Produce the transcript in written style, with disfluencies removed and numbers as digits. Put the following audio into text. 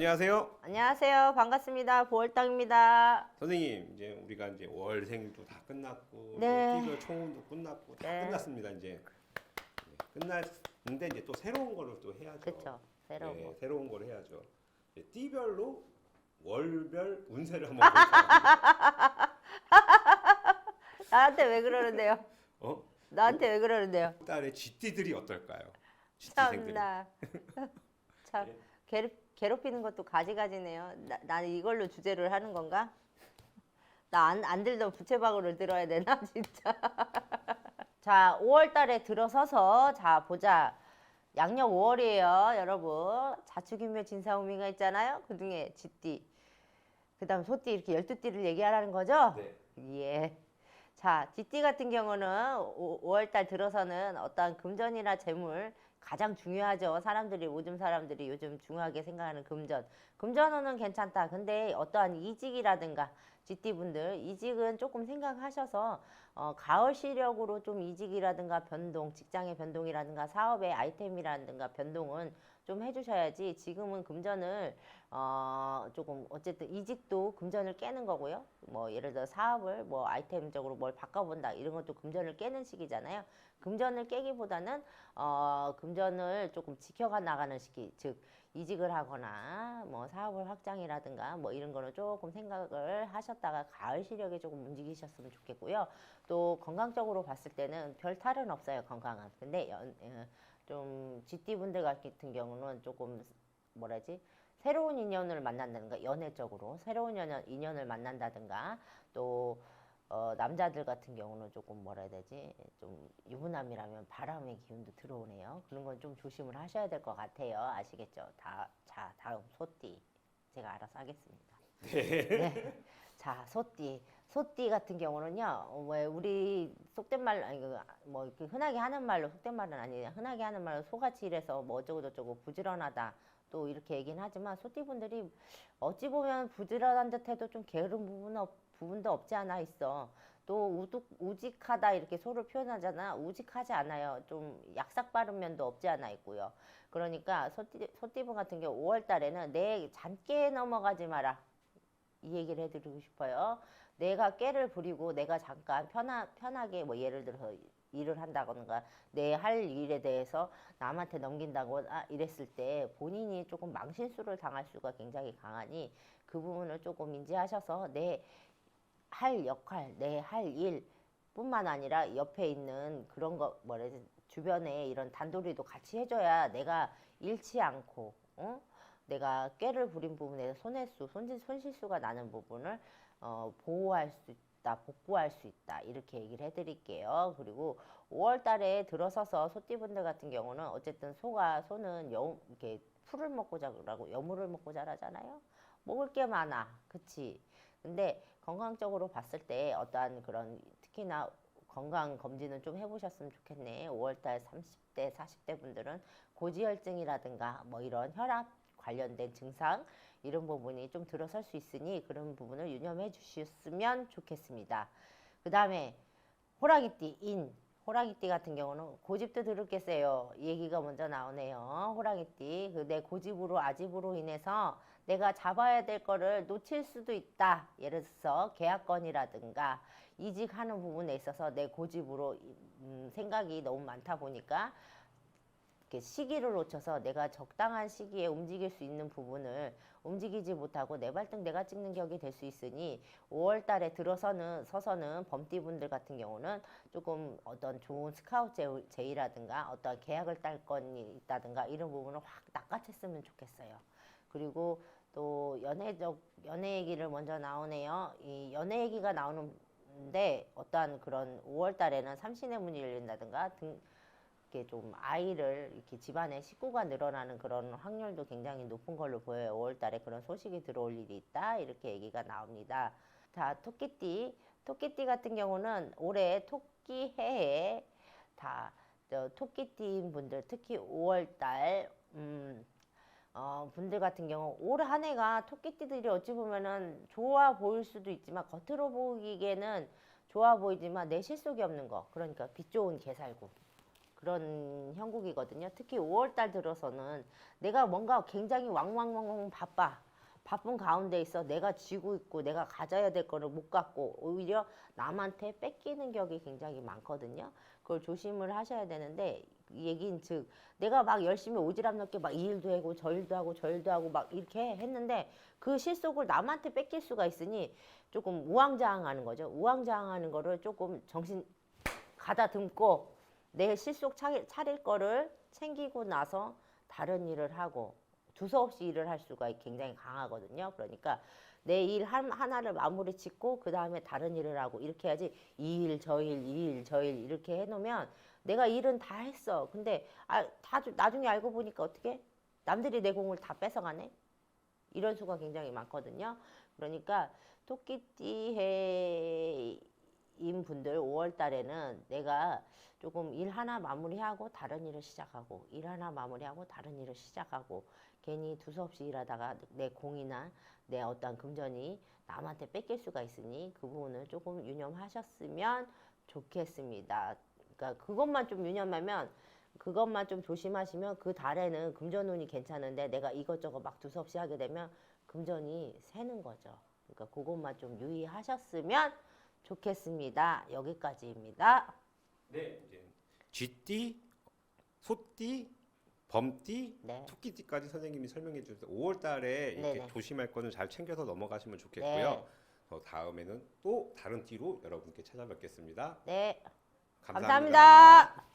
안녕하세요. 안녕하세요. 반갑습니다. 보월당입니다. 선생님, 이제 우리가 이제 월생도 다 끝났고, 네. 띠별 총운도 끝났고, 다 네. 끝났습니다. 이제 끝났는데 이제 또 새로운 거를 또 해야죠. 그쵸. 새로운 네, 거. 새로운 거를 해야죠. 이제 띠별로 월별 운세를 한번 볼까요? 나한테 왜 그러는데요? 어? 나한테 왜 그러는데요? 딸의 쥐띠들이 어떨까요? 쥐띠생들이. 참나. 참 네. 괴롭히는 것도 가지가지네요. 나는 이걸로 주제를 하는 건가? 나 안 들던 부채박으로 들어야 되나 진짜. 자, 5월 달에 들어서서 자 보자. 양력 5월이에요, 여러분. 자축인묘 진사오미가 있잖아요. 그중에 쥐띠. 그다음 소띠 이렇게 12띠를 얘기하라는 거죠? 네. 예. 자, 쥐띠 같은 경우는 5월 달 들어서는 어떠한 금전이나 재물 가장 중요하죠. 사람들이 요즘 사람들이 요즘 중요하게 생각하는 금전. 금전운은 괜찮다. 근데 어떠한 이직이라든가 쥐띠 분들 이직은 조금 생각하셔서 가을 시력으로 좀 이직이라든가 변동, 직장의 변동이라든가 사업의 아이템이라든가 변동은 좀 해주셔야지. 지금은 금전을 조금 어쨌든 이직도 금전을 깨는 거고요. 뭐 예를 들어 사업을 뭐 아이템적으로 뭘 바꿔본다 이런 것도 금전을 깨는 시기잖아요. 금전을 깨기보다는 금전을 조금 지켜가 나가는 시기, 즉 이직을 하거나 뭐 사업을 확장이라든가 뭐 이런 거는 조금 생각을 하셨다가 가을 시력에 조금 움직이셨으면 좋겠고요. 또 건강적으로 봤을 때는 별 탈은 없어요. 건강은. 근데 좀 쥐띠 분들 같은 경우는 조금 뭐라지? 새로운 인연을 만난다든가 연애적으로 새로운 인연을 만난다든가 또 남자들 같은 경우는 조금 뭐라 해야 되지? 좀 유부남이라면 바람의 기운도 들어오네요. 그런 건 좀 조심을 하셔야 될 것 같아요. 아시겠죠? 자, 다음 소띠. 제가 알아서 하겠습니다. 네. 자, 소띠. 소띠 같은 경우는요, 왜 우리 속된 말로, 아니, 뭐, 흔하게 하는 말로, 속된 말은 아니에요. 흔하게 하는 말로 소같이 일해서 뭐 어쩌고저쩌고 부지런하다. 또 이렇게 얘기는 하지만 소띠 분들이 어찌 보면 부지런한 듯 해도 좀 게으른 부분도 없지 않아 있어. 또 우직하다 이렇게 소를 표현하잖아. 우직하지 않아요. 좀 약삭 빠른 면도 없지 않아 있고요. 그러니까 소띠분 같은 경우 5월 달에는 내 잔깨에 넘어가지 마라. 이 얘기를 해드리고 싶어요. 내가 깨를 부리고 내가 잠깐 편하게 뭐 예를 들어서 일을 한다거나 내 할 일에 대해서 남한테 넘긴다거나 이랬을 때 본인이 조금 망신수를 당할 수가 굉장히 강하니 그 부분을 조금 인지하셔서 내 할 역할, 내 할 일 뿐만 아니라 옆에 있는 그런 거 뭐래지 주변에 이런 단도리도 같이 해줘야 내가 잃지 않고 내가 꾀를 부린 부분에서 손실수가 나는 부분을 보호할 수 있다, 복구할 수 있다 이렇게 얘기를 해드릴게요. 그리고 5월 달에 들어서서 소띠분들 같은 경우는 어쨌든 소는 이렇게 풀을 먹고 자라고 여물을 먹고 자라잖아요. 먹을 게 많아, 그치? 근데 건강적으로 봤을 때 어떠한 그런 특히나 건강 검진은 좀 해보셨으면 좋겠네. 5월달 30대, 40대 분들은 고지혈증이라든가 뭐 이런 혈압 관련된 증상 이런 부분이 좀 들어설 수 있으니 그런 부분을 유념해 주셨으면 좋겠습니다. 그 다음에 호랑이띠 같은 경우는 고집도 들을 게 세요. 이 얘기가 먼저 나오네요. 호랑이띠 내 고집으로 아집으로 인해서 내가 잡아야 될 거를 놓칠 수도 있다. 예를 들어서 계약건이라든가 이직하는 부분에 있어서 내 고집으로 생각이 너무 많다 보니까 시기를 놓쳐서 내가 적당한 시기에 움직일 수 있는 부분을 움직이지 못하고 내 발등 내가 찍는 격이 될 수 있으니 5월 달에 서서는 범띠분들 같은 경우는 조금 어떤 좋은 스카우트 제의라든가 어떤 계약을 딸 건이 있다든가 이런 부분을 확 낚아챘으면 좋겠어요. 그리고 또 연애 얘기를 먼저 나오네요. 이 연애 얘기가 나오는데 어떠한 그런 5월 달에는 삼신의 문이 열린다든가 이렇게 좀 아이를 이렇게 집안에 식구가 늘어나는 그런 확률도 굉장히 높은 걸로 보여요. 5월 달에 그런 소식이 들어올 일이 있다. 이렇게 얘기가 나옵니다. 자, 토끼띠 같은 경우는 올해 토끼 해에 토끼띠인 분들 특히 5월 달 분들 같은 경우 올 한 해가 토끼띠들이 어찌 보면은 좋아 보일 수도 있지만 겉으로 보기에는 좋아 보이지만 내 실속이 없는 거. 그러니까 빛 좋은 개살구. 그런 형국이거든요. 특히 5월달 들어서는 내가 뭔가 굉장히 왕왕왕왕 바쁜 가운데 있어 내가 쥐고 있고 내가 가져야 될 거를 못 갖고 오히려 남한테 뺏기는 격이 굉장히 많거든요. 그걸 조심을 하셔야 되는데 이 얘기는 즉 내가 막 열심히 오지랖 넓게 막 이 일도 하고 저 일도 하고 저 일도 하고 막 이렇게 했는데 그 실속을 남한테 뺏길 수가 있으니 조금 우왕좌왕하는 거죠. 우왕좌왕하는 거를 조금 정신 가다듬고 내 실속 차릴 거를 챙기고 나서 다른 일을 하고 두서없이 일을 할 수가 굉장히 강하거든요. 그러니까 내 일 하나를 마무리 짓고 그 다음에 다른 일을 하고 이렇게 해야지 이 일 저 일 이 일 저 일 이렇게 해놓으면 내가 일은 다 했어. 근데 나중에 알고 보니까 어떻게 남들이 내 공을 다 뺏어가네. 이런 수가 굉장히 많거든요. 그러니까 토끼띠 해인 분들 5월 달에는 내가 조금 일 하나 마무리하고 다른 일을 시작하고 일 하나 마무리하고 다른 일을 시작하고 괜히 두서없이 일하다가 내 공이나 내 어떤 금전이 남한테 뺏길 수가 있으니 그 부분을 조금 유념하셨으면 좋겠습니다. 그러니까 그것만 좀 유념하면 그것만 좀 조심하시면 그 달에는 금전운이 괜찮은데 내가 이것저것 막 두서없이 하게 되면 금전이 새는 거죠. 그러니까 그것만 좀 유의하셨으면 좋겠습니다. 여기까지입니다. 네, 이제 쥐띠, 소띠, 범띠, 네. 토끼띠까지 선생님이 설명해 주셔서 5월 달에 이렇게 네네. 조심할 거는 잘 챙겨서 넘어가시면 좋겠고요. 네. 다음에는 또 다른 띠로 여러분께 찾아뵙겠습니다. 네. 감사합니다. 감사합니다.